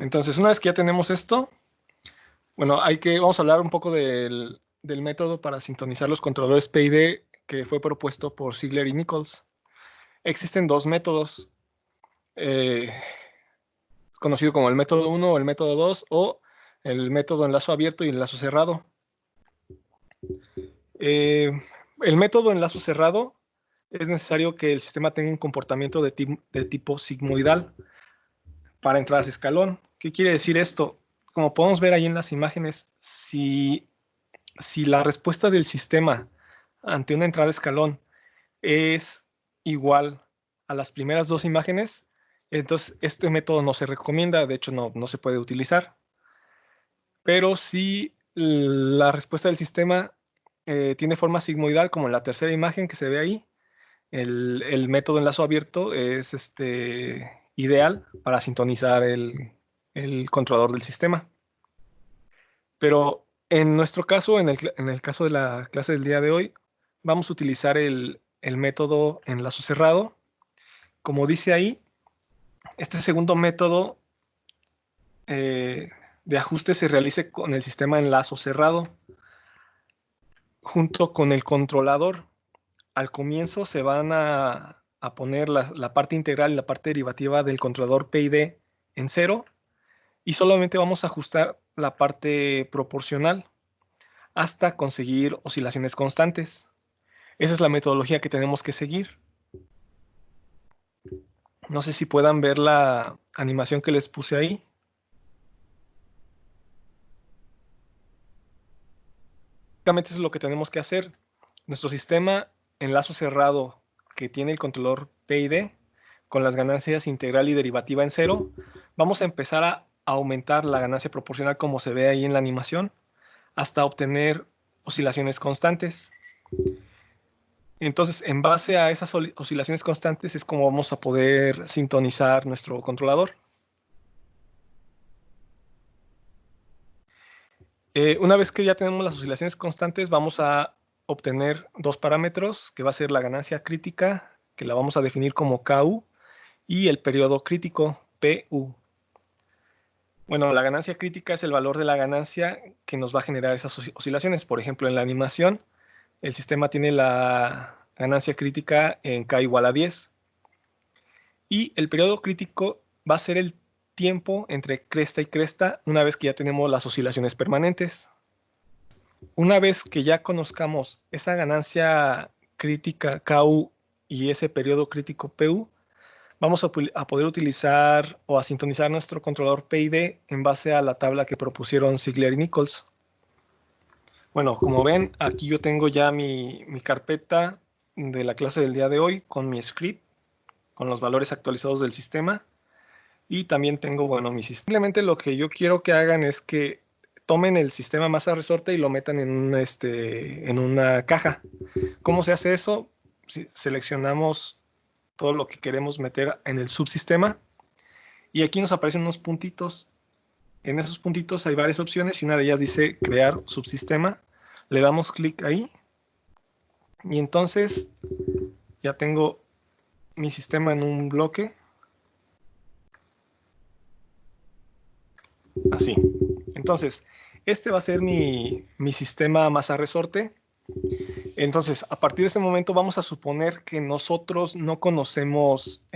Entonces, una vez que ya tenemos esto, bueno, vamos a hablar un poco del método para sintonizar los controladores PID que fue propuesto por Ziegler y Nichols. Existen dos métodos, es conocido como el método 1 o el método 2 o el método enlazo abierto y enlazo cerrado. El método enlazo cerrado es necesario que el sistema tenga un comportamiento de tipo sigmoidal para entradas escalón. ¿Qué quiere decir esto? Como podemos ver ahí en las imágenes, si la respuesta del sistema ante una entrada escalón es igual a las primeras dos imágenes, entonces este método no se recomienda, de hecho no se puede utilizar. Pero si la respuesta del sistema tiene forma sigmoidal, como en la tercera imagen que se ve ahí, el método enlazo abierto es ideal para sintonizar el controlador del sistema. Pero en nuestro caso, en el caso de la clase del día de hoy, vamos a utilizar el método enlazo cerrado. Como dice ahí, este segundo método de ajuste se realiza con el sistema enlazo cerrado junto con el controlador. Al comienzo se van a poner la parte integral y la parte derivativa del controlador PID en 0 y solamente vamos a ajustar la parte proporcional hasta conseguir oscilaciones constantes. Esa es la metodología que tenemos que seguir. No sé si puedan ver la animación que les puse ahí. Básicamente eso es lo que tenemos que hacer. Nuestro sistema enlazo cerrado que tiene el controlador PID con las ganancias integral y derivativa en 0, vamos a empezar a aumentar la ganancia proporcional como se ve ahí en la animación hasta obtener oscilaciones constantes. Entonces, en base a esas oscilaciones constantes es como vamos a poder sintonizar nuestro controlador. Una vez que ya tenemos las oscilaciones constantes, vamos a obtener dos parámetros, que va a ser la ganancia crítica, que la vamos a definir como KU, y el periodo crítico, PU. Bueno, la ganancia crítica es el valor de la ganancia que nos va a generar esas oscilaciones. Por ejemplo, en la animación, el sistema tiene la ganancia crítica en K igual a 10. Y el periodo crítico va a ser el tiempo entre cresta y cresta una vez que ya tenemos las oscilaciones permanentes. Una vez que ya conozcamos esa ganancia crítica KU y ese periodo crítico PU, vamos a poder utilizar o a sintonizar nuestro controlador PID en base a la tabla que propusieron Ziegler y Nichols. Bueno, como ven, aquí yo tengo ya mi carpeta de la clase del día de hoy con mi script, con los valores actualizados del sistema. Y también tengo, bueno, mi sistema. Simplemente lo que yo quiero que hagan es que tomen el sistema masa resorte y lo metan en una caja. ¿Cómo se hace eso? Si seleccionamos todo lo que queremos meter en el subsistema y aquí nos aparecen unos puntitos. En esos puntitos hay varias opciones y una de ellas dice crear subsistema. Le damos clic ahí y entonces ya tengo mi sistema en un bloque. Así. Entonces, este va a ser mi sistema masa resorte. Entonces, a partir de este momento vamos a suponer que nosotros no conocemos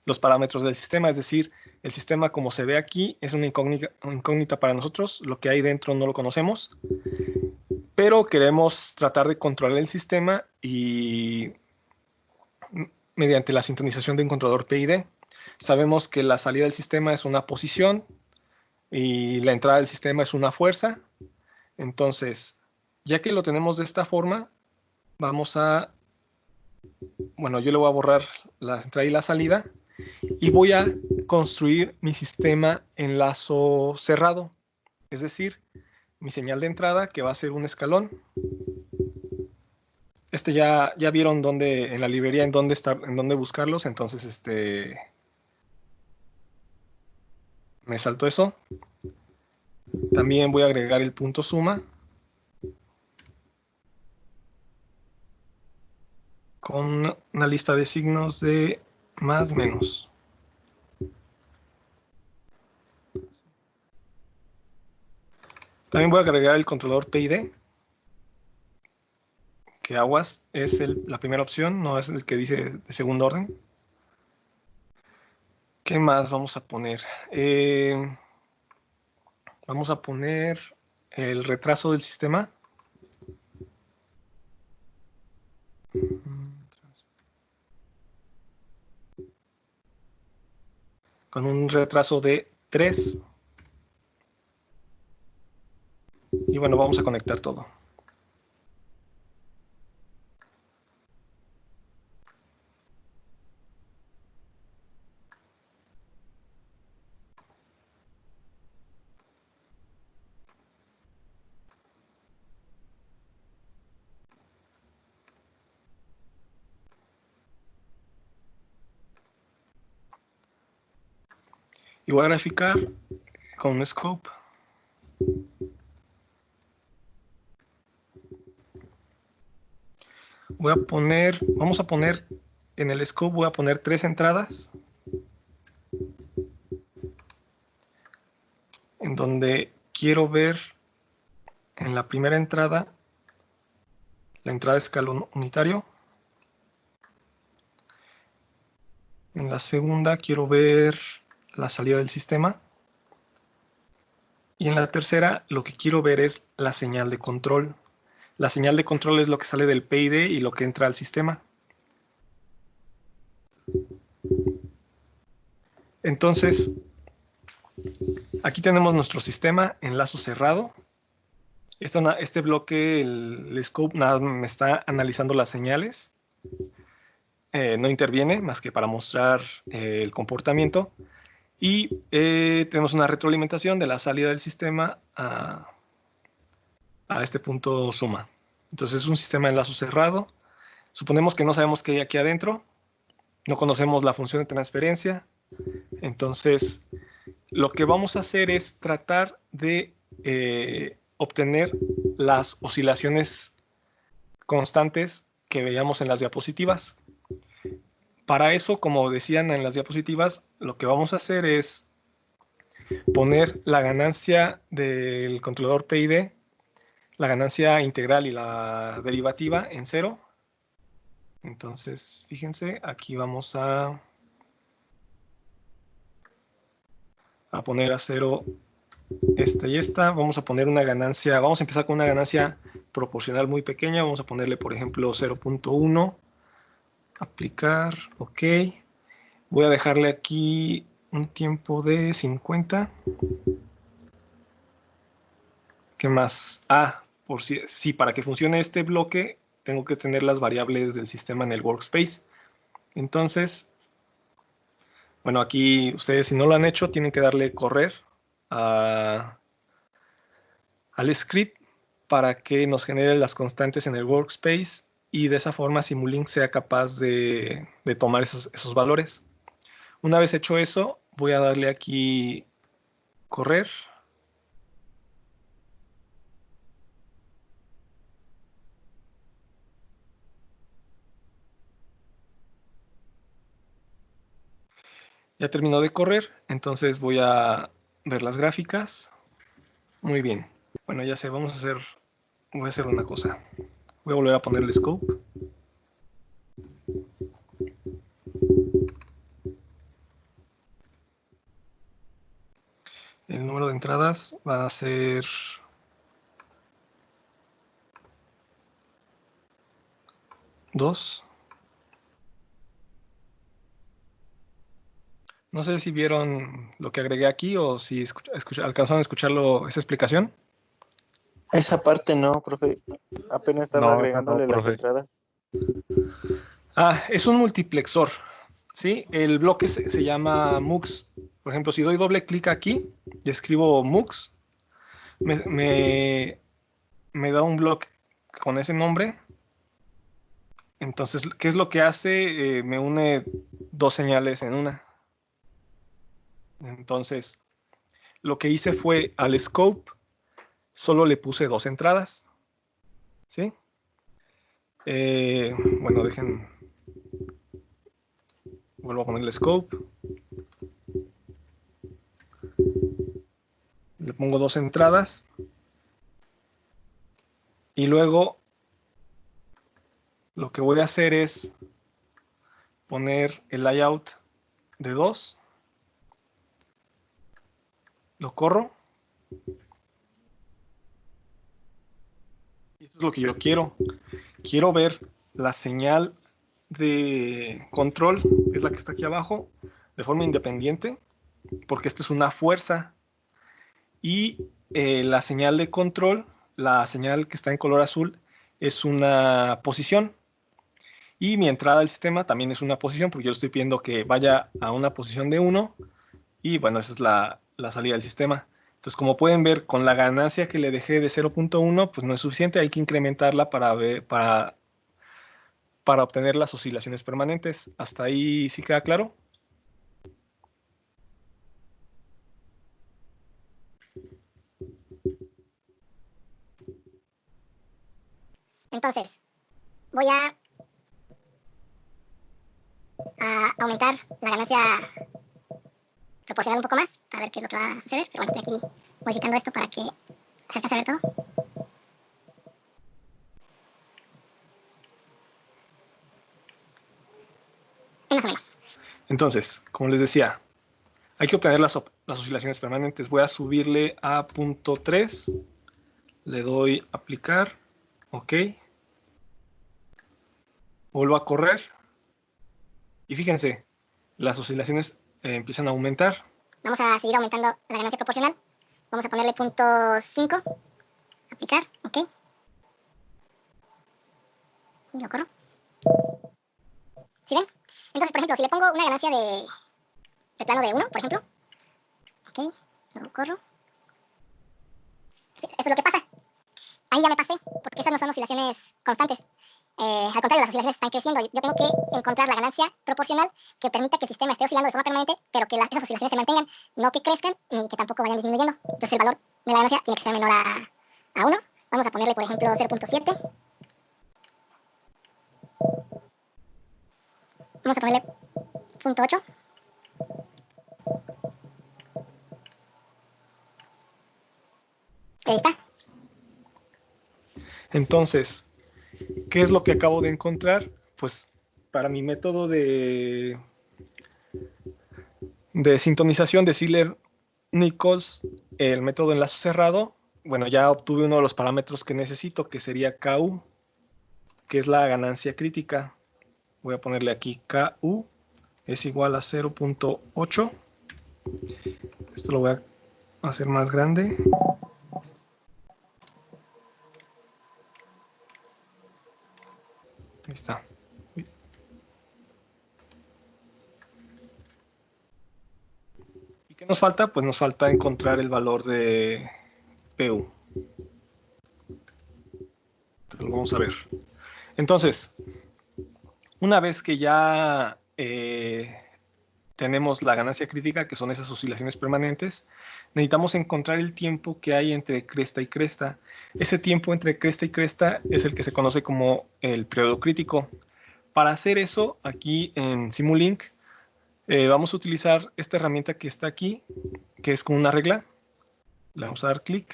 los parámetros del sistema, es decir, el sistema como se ve aquí es una incógnita para nosotros, lo que hay dentro no lo conocemos, pero queremos tratar de controlar el sistema y mediante la sintonización de un controlador PID. Sabemos que la salida del sistema es una posición y la entrada del sistema es una fuerza. Entonces, ya que lo tenemos de esta forma, vamos a, bueno, yo le voy a borrar la entrada y la salida y voy a construir mi sistema enlazo cerrado, es decir, mi señal de entrada que va a ser un escalón. Ya vieron dónde, en la librería en dónde buscarlos, entonces me saltó eso. También voy a agregar el punto suma con una lista de signos de más menos. También voy a agregar el controlador PID, que aguas es la primera opción, no es el que dice de segundo orden. ¿Qué más vamos a poner? Vamos a poner el retraso del sistema. Con un retraso de 3. Y bueno, vamos a conectar todo. Y voy a graficar con un scope. Vamos a poner en el scope, voy a poner 3 entradas. En donde quiero ver en la primera entrada, la entrada de escalón unitario. En la segunda quiero ver la salida del sistema. Y en la tercera lo que quiero ver es la señal de control. La señal de control es lo que sale del PID y lo que entra al sistema. Entonces, aquí tenemos nuestro sistema en lazo cerrado. Este bloque, el scope, nada me está analizando las señales. No interviene más que para mostrar el comportamiento. Y tenemos una retroalimentación de la salida del sistema a este punto suma. Entonces es un sistema de enlazo cerrado. Suponemos que no sabemos qué hay aquí adentro. No conocemos la función de transferencia. Entonces, lo que vamos a hacer es tratar de obtener las oscilaciones constantes que veíamos en las diapositivas. Para eso, como decían en las diapositivas, lo que vamos a hacer es poner la ganancia del controlador PID, la ganancia integral y la derivativa en 0. Entonces, fíjense, aquí vamos a poner a 0 esta y esta. Vamos a poner una ganancia, vamos a empezar con una ganancia proporcional muy pequeña. Vamos a ponerle, por ejemplo, 0.1. Aplicar, ok. Voy a dejarle aquí un tiempo de 50. ¿Qué más? Por si para que funcione este bloque, tengo que tener las variables del sistema en el workspace. Entonces, bueno, aquí ustedes si no lo han hecho, tienen que darle correr al script para que nos genere las constantes en el workspace y de esa forma Simulink sea capaz de tomar esos valores. Una vez hecho eso, voy a darle aquí correr. Ya terminó de correr, entonces voy a ver las gráficas. Muy bien. Bueno, ya sé, voy a hacer una cosa. Voy a volver a poner el scope. El número de entradas va a ser 2. No sé si vieron lo que agregué aquí o si alcanzaron a escucharlo, esa explicación. Esa parte no, profe. Apenas estaba No, esa no, agregándole las profe. entradas. Es un multiplexor. ¿Sí? El bloque se llama MUX. Por ejemplo, si doy doble clic aquí y escribo MUX, me da un bloque con ese nombre. Entonces, ¿qué es lo que hace? Me une dos señales en una. Entonces, lo que hice fue al scope, solo le puse 2 entradas. ¿Sí? Bueno, vuelvo a poner el scope. Le pongo 2 entradas. Y luego lo que voy a hacer es poner el layout de 2. Lo corro. Y esto es lo que yo quiero. Quiero ver la señal de control, es la que está aquí abajo, de forma independiente, porque esto es una fuerza. Y la señal de control, la señal que está en color azul, es una posición. Y mi entrada al sistema también es una posición, porque yo le estoy pidiendo que vaya a una posición de 1. Y bueno, esa es la salida del sistema. Entonces, como pueden ver, con la ganancia que le dejé de 0.1, pues no es suficiente, hay que incrementarla para obtener las oscilaciones permanentes. ¿Hasta ahí sí queda claro? Entonces, voy a aumentar la ganancia proporcional un poco más para ver qué es lo que va a suceder. Pero bueno, estoy aquí modificando esto para que se alcance a ver todo. Y más o menos. Entonces, como les decía, hay que obtener las oscilaciones permanentes. Voy a subirle a 0.3. Le doy aplicar. Ok. Vuelvo a correr. Y fíjense, las oscilaciones empiezan a aumentar. Vamos a seguir aumentando la ganancia proporcional. Vamos a ponerle 0.5. Aplicar. Ok. Y lo corro. ¿Sí ven? Entonces, por ejemplo, si le pongo una ganancia de plano de 1, por ejemplo. Ok. Lo corro. Sí, eso es lo que pasa. Ahí ya me pasé, porque esas no son oscilaciones constantes. Al contrario, las oscilaciones están creciendo. Yo tengo que encontrar la ganancia proporcional que permita que el sistema esté oscilando de forma permanente, pero que esas oscilaciones se mantengan, no que crezcan ni que tampoco vayan disminuyendo. Entonces el valor de la ganancia tiene que ser menor a 1. Vamos a ponerle, por ejemplo, 0.7. Vamos a ponerle 0.8. Ahí está. Entonces, ¿qué es lo que acabo de encontrar? Pues para mi método de sintonización de Ziegler-Nichols, el método enlazo cerrado, bueno, ya obtuve uno de los parámetros que necesito, que sería KU, que es la ganancia crítica. Voy a ponerle aquí KU es igual a 0.8. Esto lo voy a hacer más grande. Ahí está. ¿Y qué nos falta? Pues nos falta encontrar el valor de PU. Entonces, lo vamos a ver. Entonces, una vez que ya tenemos la ganancia crítica, que son esas oscilaciones permanentes, necesitamos encontrar el tiempo que hay entre cresta y cresta. Ese tiempo entre cresta y cresta es el que se conoce como el periodo crítico. Para hacer eso, aquí en Simulink, vamos a utilizar esta herramienta que está aquí, que es con una regla. Le vamos a dar clic.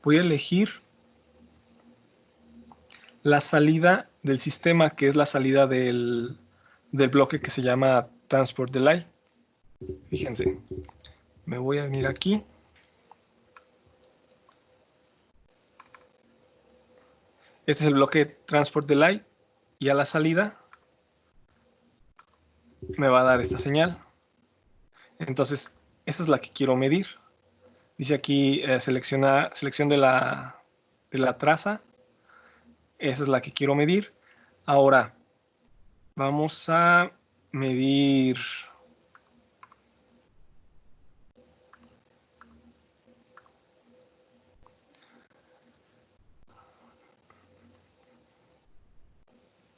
Voy a elegir la salida del sistema, que es la salida del bloque que se llama Transport Delay. Fíjense, me voy a venir aquí. Este es el bloque Transport Delay y a la salida me va a dar esta señal. Entonces, esa es la que quiero medir. Dice aquí selección de la traza. Esa es la que quiero medir. Ahora, vamos a medir.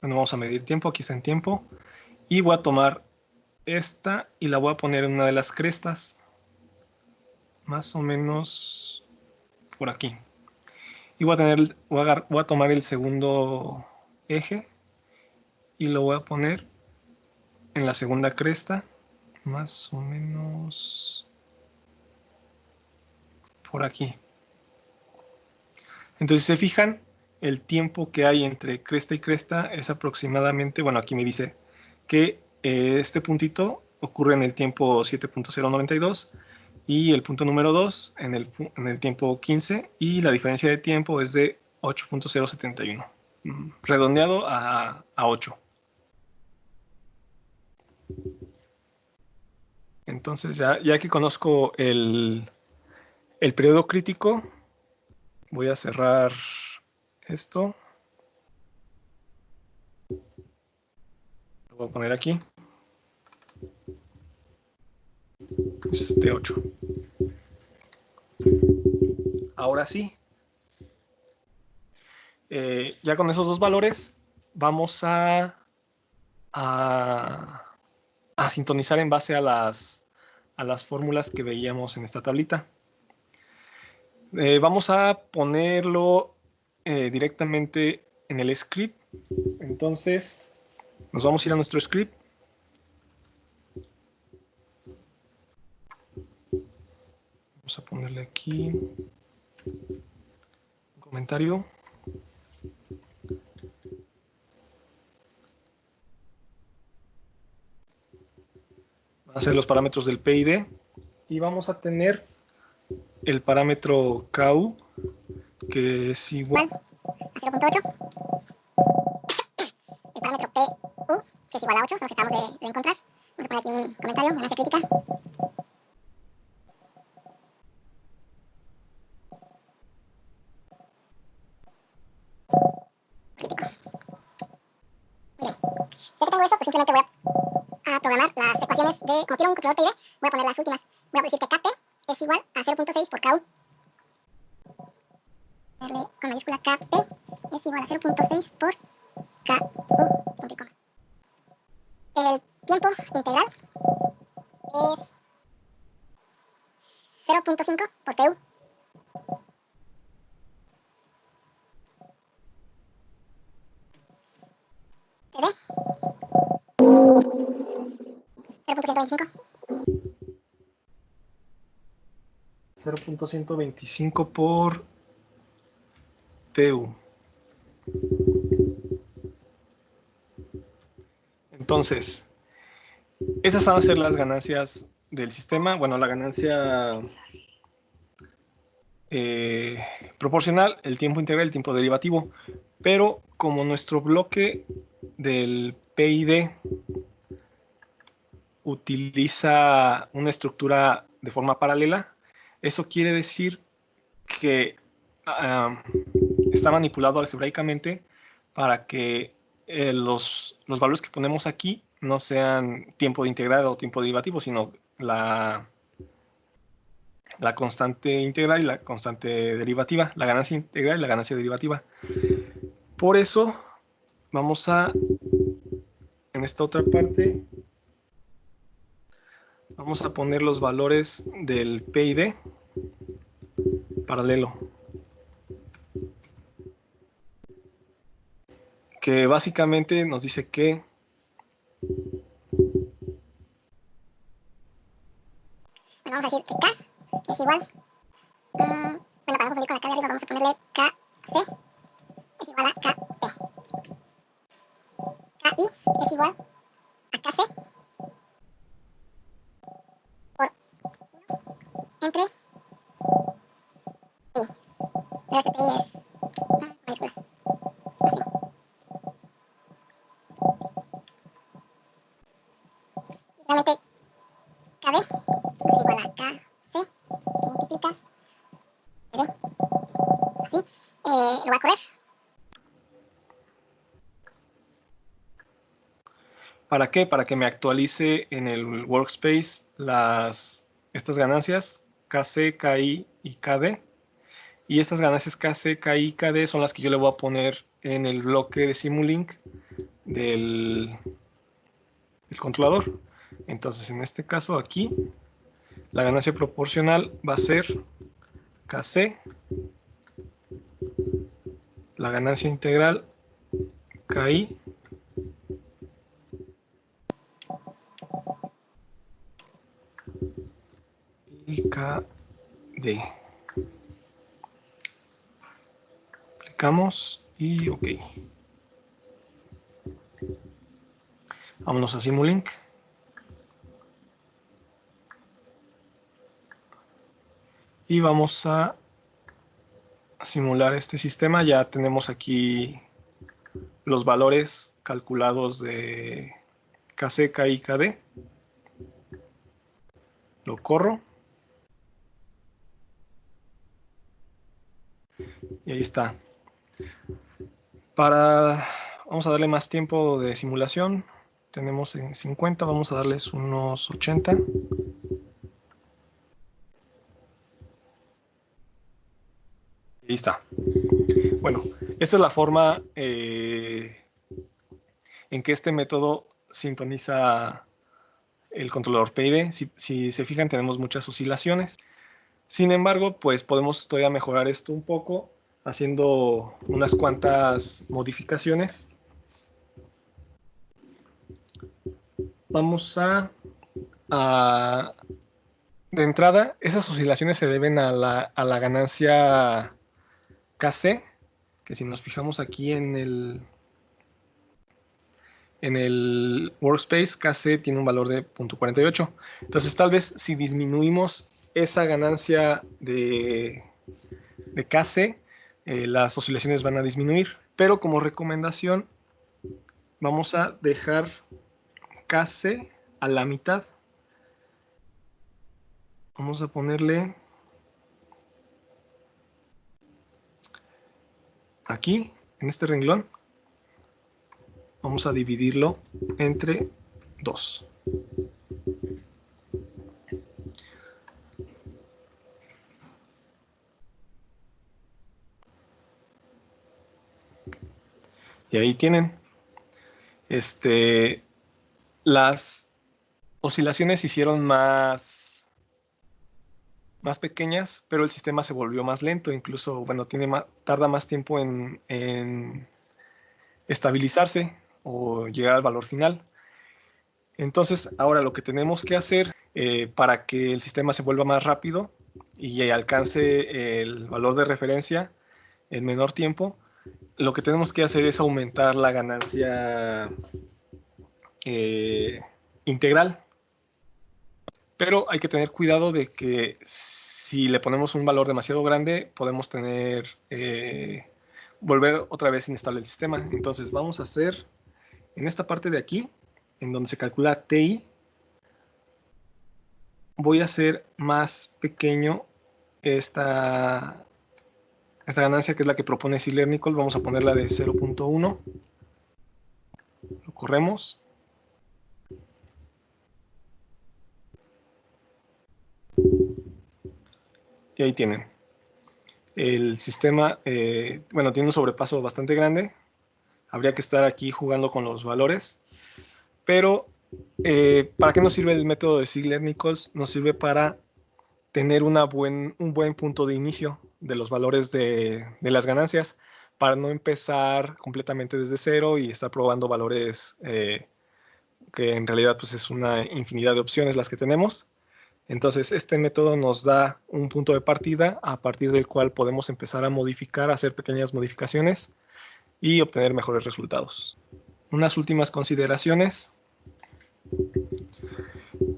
Bueno, vamos a medir tiempo. Aquí está en tiempo. Y voy a tomar esta y la voy a poner en una de las crestas. Más o menos por aquí. Y voy a tomar el segundo eje y lo voy a poner en la segunda cresta, más o menos por aquí. Entonces, si se fijan, el tiempo que hay entre cresta y cresta es aproximadamente, bueno, aquí me dice que este puntito ocurre en el tiempo 7.092 y el punto número 2 en el tiempo 15 y la diferencia de tiempo es de 8.071, redondeado a 8. Entonces, ya que conozco el periodo crítico, voy a cerrar esto. Lo voy a poner aquí. Es de 8. Ahora sí. Ya con esos dos valores vamos a sintonizar en base a las fórmulas que veíamos en esta tablita. Vamos a ponerlo directamente en el script. Entonces, nos vamos a ir a nuestro script. Vamos a ponerle aquí un comentario. Van a ser los parámetros del PID. Y vamos a tener el parámetro KU, que es igual a 0.8. El parámetro PU, que es igual a 8, son los que acabamos de encontrar. Vamos a poner aquí un comentario, ganancia crítica. Crítico. Muy bien. Ya que tengo eso, pues simplemente voy a programar las ecuaciones de, como quiero un controlador PID, voy a poner las últimas. Voy a decir que KP es igual a 0.6 por KU. Con mayúscula KP es igual a 0.6 por KU. Punto y coma. El tiempo integral es 0.5 por PU. TD 0.125. 0.125 por PU. Entonces, esas van a ser las ganancias del sistema. Bueno, la ganancia proporcional, el tiempo integral, el tiempo derivativo. Pero como nuestro bloque del PID utiliza una estructura de forma paralela, eso quiere decir que está manipulado algebraicamente para que los valores que ponemos aquí no sean tiempo de integral o tiempo derivativo, sino la constante integral y la constante derivativa, la ganancia integral y la ganancia derivativa. Por eso vamos a, en esta otra parte, vamos a poner los valores del PID paralelo, que básicamente nos dice que Bueno, vamos a decir que K es igual. Bueno, para no confundir con la K de arriba, vamos a ponerle KC es igual a KP. KI es igual a KC por 1 entre PI. Pero este PI es mayúsculas. Así. Y finalmente, KD es igual a KC que multiplica PD. Así. Lo voy a correr. ¿Para qué? Para que me actualice en el workspace estas ganancias KC, KI y KD. Y estas ganancias KC, KI y KD son las que yo le voy a poner en el bloque de Simulink del controlador. Entonces, en este caso aquí, la ganancia proporcional va a ser KC, la ganancia integral KI y KD. Aplicamos y OK. Vámonos a Simulink. Y vamos a simular este sistema. Ya tenemos aquí los valores calculados de KC, KI y KD. Lo corro. Y ahí está. Vamos a darle más tiempo de simulación. Tenemos en 50, vamos a darles unos 80. Y ahí está. Bueno, esta es la forma en que este método sintoniza el controlador PID. Si se fijan, tenemos muchas oscilaciones. Sin embargo, pues podemos todavía mejorar esto un poco haciendo unas cuantas modificaciones. Vamos de entrada, esas oscilaciones se deben a la ganancia KC, que si nos fijamos aquí en el workspace, KC tiene un valor de 0.48. Entonces, tal vez si disminuimos esa ganancia de KC, las oscilaciones van a disminuir. Pero como recomendación, vamos a dejar KC a la mitad. Vamos a ponerle aquí, en este renglón. Vamos a dividirlo entre 2. Y ahí tienen. Las oscilaciones se hicieron más pequeñas, pero el sistema se volvió más lento. Incluso, bueno, tarda más tiempo en estabilizarse o llegar al valor final. Entonces, ahora lo que tenemos que hacer para que el sistema se vuelva más rápido y alcance el valor de referencia en menor tiempo, lo que tenemos que hacer es aumentar la ganancia integral. Pero hay que tener cuidado de que si le ponemos un valor demasiado grande, podemos volver otra vez inestable el sistema. Entonces vamos a hacer en esta parte de aquí, en donde se calcula TI, voy a hacer más pequeño esta ganancia, que es la que propone Ziegler-Nichols. Vamos a ponerla de 0.1. Lo corremos. Y ahí tienen. El sistema, bueno, tiene un sobrepaso bastante grande. Habría que estar aquí jugando con los valores. Pero, ¿para qué nos sirve el método de Ziegler-Nichols? Nos sirve para tener un buen punto de inicio de los valores de las ganancias, para no empezar completamente desde cero y estar probando valores que en realidad pues, es una infinidad de opciones las que tenemos. Entonces, este método nos da un punto de partida a partir del cual podemos empezar a modificar, a hacer pequeñas modificaciones y obtener mejores resultados. Unas últimas consideraciones.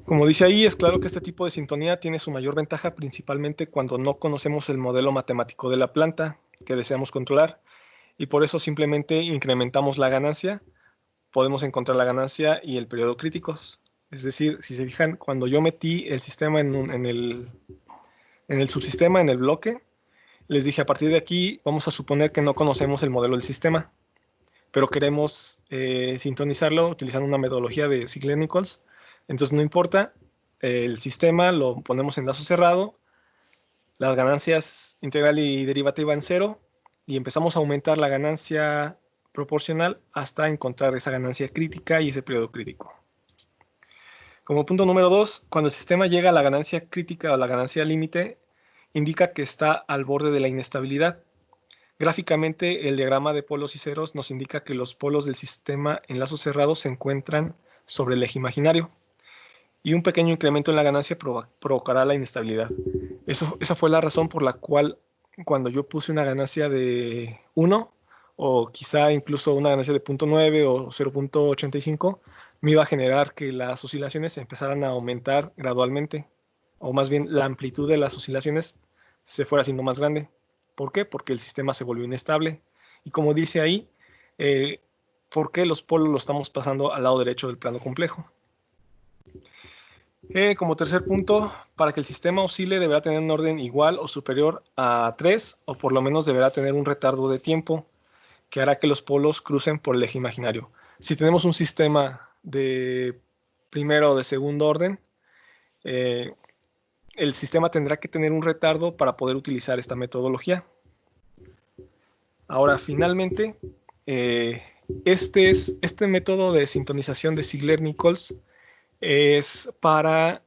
Como dice ahí, es claro que este tipo de sintonía tiene su mayor ventaja principalmente cuando no conocemos el modelo matemático de la planta que deseamos controlar, y por eso simplemente incrementamos la ganancia. Podemos encontrar la ganancia y el periodo críticos. Es decir, si se fijan, cuando yo metí el sistema en el subsistema, en el bloque, les dije, a partir de aquí vamos a suponer que no conocemos el modelo del sistema, pero queremos sintonizarlo utilizando una metodología de Ziegler-Nichols. Entonces no importa, el sistema lo ponemos en lazo cerrado, las ganancias integral y derivativa en 0, y empezamos a aumentar la ganancia proporcional hasta encontrar esa ganancia crítica y ese periodo crítico. Como punto número 2, cuando el sistema llega a la ganancia crítica o la ganancia límite, indica que está al borde de la inestabilidad. Gráficamente, el diagrama de polos y ceros nos indica que los polos del sistema en lazos cerrados se encuentran sobre el eje imaginario. y un pequeño incremento en la ganancia provocará la inestabilidad. Esa fue la razón por la cual cuando yo puse una ganancia de 1 o quizá incluso una ganancia de 0.9 o 0.85, me iba a generar que las oscilaciones empezaran a aumentar gradualmente, o más bien la amplitud de las oscilaciones se fuera haciendo más grande. ¿Por qué? Porque el sistema se volvió inestable. Y como dice ahí, ¿por qué los polos los estamos pasando al lado derecho del plano complejo? Como tercer punto, para que el sistema oscile deberá tener un orden igual o superior a 3, o por lo menos deberá tener un retardo de tiempo que hará que los polos crucen por el eje imaginario. Si tenemos un sistema de primero o de segundo orden, el sistema tendrá que tener un retardo para poder utilizar esta metodología. Ahora, finalmente, este método de sintonización de Ziegler-Nichols es para,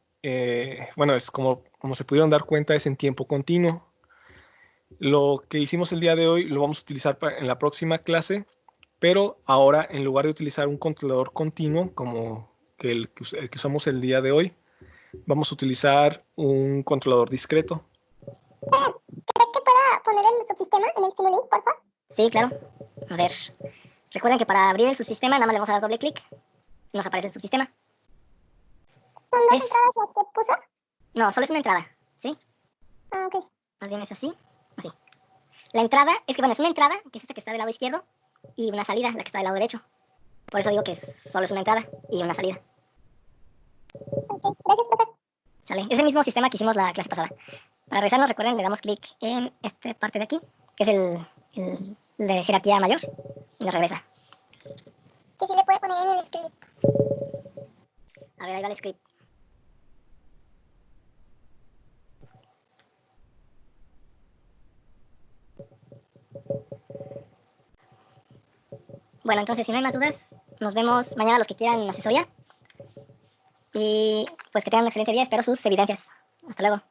bueno, es como se pudieron dar cuenta, es en tiempo continuo. Lo que hicimos el día de hoy lo vamos a utilizar en la próxima clase, pero ahora en lugar de utilizar un controlador continuo como el que usamos el día de hoy, vamos a utilizar un controlador discreto. ¿Cree que pueda poner el subsistema en el Simulink, por favor? Sí, claro. A ver. Recuerden que para abrir el subsistema nada más le vamos a dar doble clic. Nos aparece el subsistema. ¿Son dos entradas las que puso? No, solo es una entrada, ¿sí? Ah, ok. Más bien es así, así. La entrada, es que bueno, es una entrada, que es esta que está del lado izquierdo, y una salida, la que está del lado derecho. Por eso digo que solo es una entrada y una salida. Ok, gracias, profe. ¿Sale? Es el mismo sistema que hicimos la clase pasada. Para regresarnos, recuerden, le damos clic en esta parte de aquí, que es el de jerarquía mayor, y nos regresa. Que sí le puede poner en el script. A ver, ahí va el script. Bueno, entonces, si no hay más dudas, nos vemos mañana los que quieran asesoría. Y pues que tengan un excelente día. Espero sus evidencias. Hasta luego.